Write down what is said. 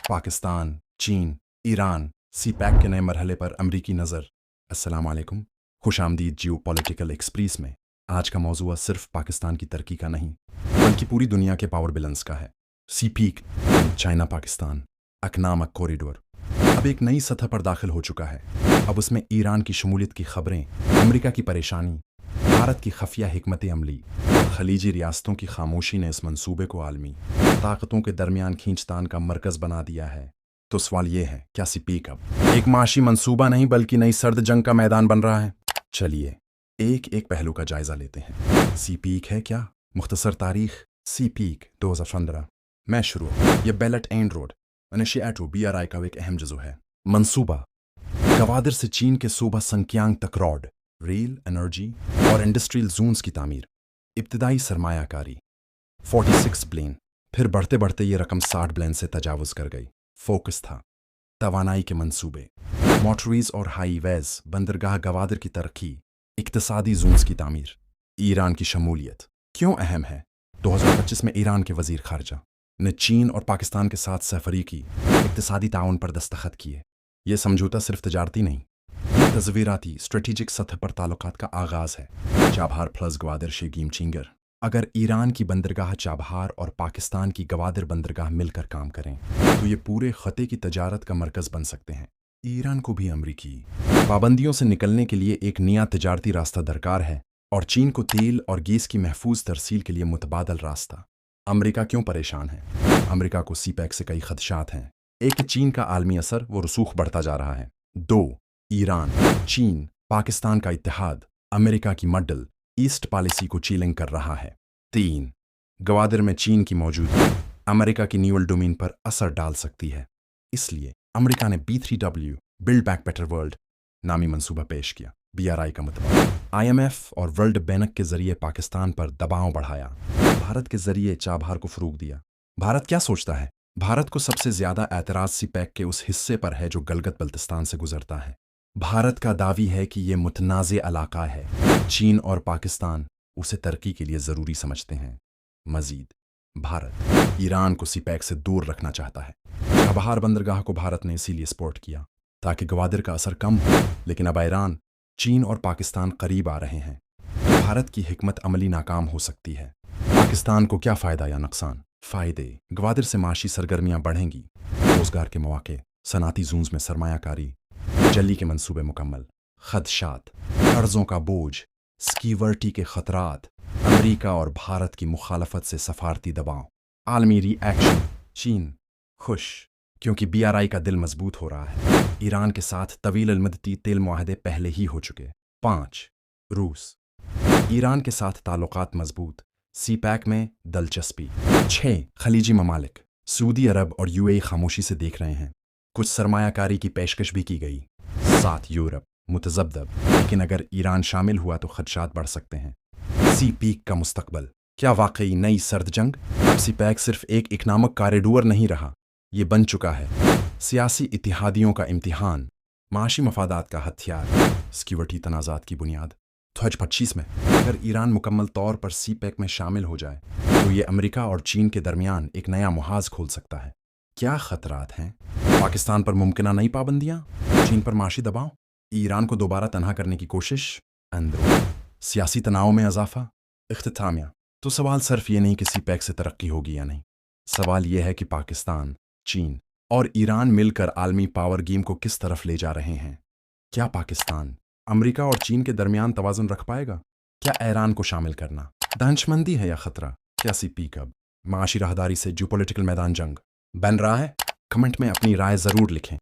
पाकिस्तान, चीन, ईरान, सी पैक के नए मरहले पर अमरीकी नज़र। अस्सलाम वालेकुम, खुश आमदीद जियो पॉलिटिकल एक्सप्रेस में। आज का मौजूद सिर्फ पाकिस्तान की तरक्की का नहीं बल्कि पूरी दुनिया के पावर बैलेंस का है। CPEC, China Pakistan economic corridor अब एक नई सतह पर दाखिल हो चुका है। अब उसमें ईरान की शमूलियत की खबरें, अमेरिका की परेशानी, भारत की खफिया हिकमत अमली, खलीजी रियासतों की खामोशी ने इस मंसूबे को आलमी ताकतों के दरमियान खींचतान का मरकज बना दिया है। तो सवाल ये है, क्या सी पीक अब एक माशी मंसूबा नहीं बल्कि नई सर्द जंग का मैदान बन रहा है? चलिए एक एक पहलू का जायजा लेते हैं। सी पीक है क्या? मुख्तसर तारीख। सी पीक 2015 में शुरू। यह belt and road initiative BRI का एक अहम जुज़ू है। मंसूबा गवादर से चीन के सूबा संक्यांग तक रोड, रेल, एनर्जी और इंडस्ट्रियल जोन्स की तामीर। इब्तदाई सरमायाकारी 46 प्लेन, फिर बढ़ते बढ़ते ये रकम 60 प्लेन से तजावुज कर गई। फोकस था तवानाई के मंसूबे, मोटरवेज और हाईवेज, बंदरगाह गवादर की तरक्की, इक्तसादी जोन्स की तामीर। ईरान की शमूलियत क्यों अहम है? 2025 में ईरान के वजीर खारजा ने चीन और पाकिस्तान के साथ सफरीकी इक्तसादी ताउन पर दस्तखत किए। ये समझौता सिर्फ तजारती नहीं, ये तज़वीराती स्ट्रेटेजिक सतह पर ताल्लुकात का आगाज़ है। चाबहार प्लस गवादर शेगीम चिंगर। अगर ईरान की बंदरगाह चाबहार और पाकिस्तान की गवादर बंदरगाह मिलकर काम करें तो ये पूरे खते की तजारत का मरकज़ बन सकते हैं। ईरान को भी अमरीकी पाबंदियों से निकलने के लिए एक नया तजारती रास्ता दरकार है और चीन को तेल और गैस की महफूज तरसील के लिए मुतबादल रास्ता। अमरीका क्यों परेशान है? अमरीका को सी पैक से कई खदशात हैं। एक, चीन का आलमी असर वो रसूख बढ़ता जा रहा है। 2, ईरान, चीन, पाकिस्तान का इत्तेहाद अमेरिका की मड्डल ईस्ट पॉलिसी को चैलेंज कर रहा है। 3, गवादर में चीन की मौजूदगी अमेरिका की न्यूअल डोमेन पर असर डाल सकती है। इसलिए अमेरिका ने B3W build back better world नामी मंसूबा पेश किया। BRI का मतलब IMF और वर्ल्ड बैंक के जरिए पाकिस्तान पर दबाव बढ़ाया। भारत के जरिए चाबहार को फरोग दिया। भारत क्या सोचता है? भारत को सबसे ज्यादा एतराज सी पैक के उस हिस्से पर है जो गलगत बल्तिस्तान से गुजरता है। भारत का दावी है कि यह मुतनाज़े इलाका है। चीन और पाकिस्तान उसे तरक्की के लिए जरूरी समझते हैं। मजीद भारत ईरान को सी पैक से दूर रखना चाहता है। चाबहार बंदरगाह को भारत ने इसीलिए सपोर्ट किया ताकि गवादर का असर कम हो। लेकिन अब ईरान, चीन और पाकिस्तान करीब आ रहे हैं तो भारत की हिकमत अमली नाकाम हो सकती है। पाकिस्तान को क्या फ़ायदा या नुकसान? फ़ायदे, गवादर से माशी सरगर्मियां बढ़ेंगी, रोजगार के मौके, सनाती जोन्स में सरमायाकारी, जल्ली के मंसूबे मुकम्मल। खदशात, कर्जों का बोझ, स्कीवर्टी के खतरात, अमरीका और भारत की मुखालफत से सफारती दबाव, आलमी रिएक्शन। चीन खुश क्योंकि BRI का दिल मजबूत हो रहा है। ईरान के साथ तवील अलमदती तेल मुआहदे पहले ही हो चुके। 5, रूस, ईरान के साथ ताल्लुकात मजबूत, सी पैक में दिलचस्पी। 6, खलीजी ममालिक, सऊदी अरब और UAE खामोशी से देख रहे हैं, कुछ सरमायाकारी की पेशकश भी की गई। 7, यूरोप मुतज़ब्ज़ब, लेकिन अगर ईरान शामिल हुआ तो खदशात बढ़ सकते हैं। सी पीक का मुस्तकबल क्या वाकई नई सर्द जंग? अब सी पैक सिर्फ एक इकनॉमिक कॉरिडोर नहीं रहा, ये बन चुका है सियासी इतिहादियों का इम्तिहान, माशी मफादात का हथियार, सिक्योरिटी तनाज़ात की बुनियाद। 2025 में अगर ईरान मुकम्मल तौर पर सी पैक में शामिल हो जाए तो ये अमेरिका और चीन के दरमियान एक नया मुहाज खोल सकता है। क्या खतरात हैं? पाकिस्तान पर मुमकिन नई पाबंदियां, चीन पर माशी दबाव, ईरान को दोबारा तनहा करने की कोशिश, अंदरूनी सियासी तनाव में इजाफा। इख्तितामिया तो सवाल सिर्फ ये नहीं कि सी पैक से तरक्की होगी या नहीं, सवाल यह है कि पाकिस्तान, चीन और ईरान मिलकर आलमी पावर गेम को किस तरफ ले जा रहे हैं। क्या पाकिस्तान अमेरिका और चीन के दरमियान तवाज़ुन रख पाएगा? क्या ईरान को शामिल करना दहशतमंदी है या खतरा? क्या सी पीक अब माशी राहदारी से जियोपॉलिटिकल मैदान जंग बन रहा है? कमेंट में अपनी राय ज़रूर लिखें।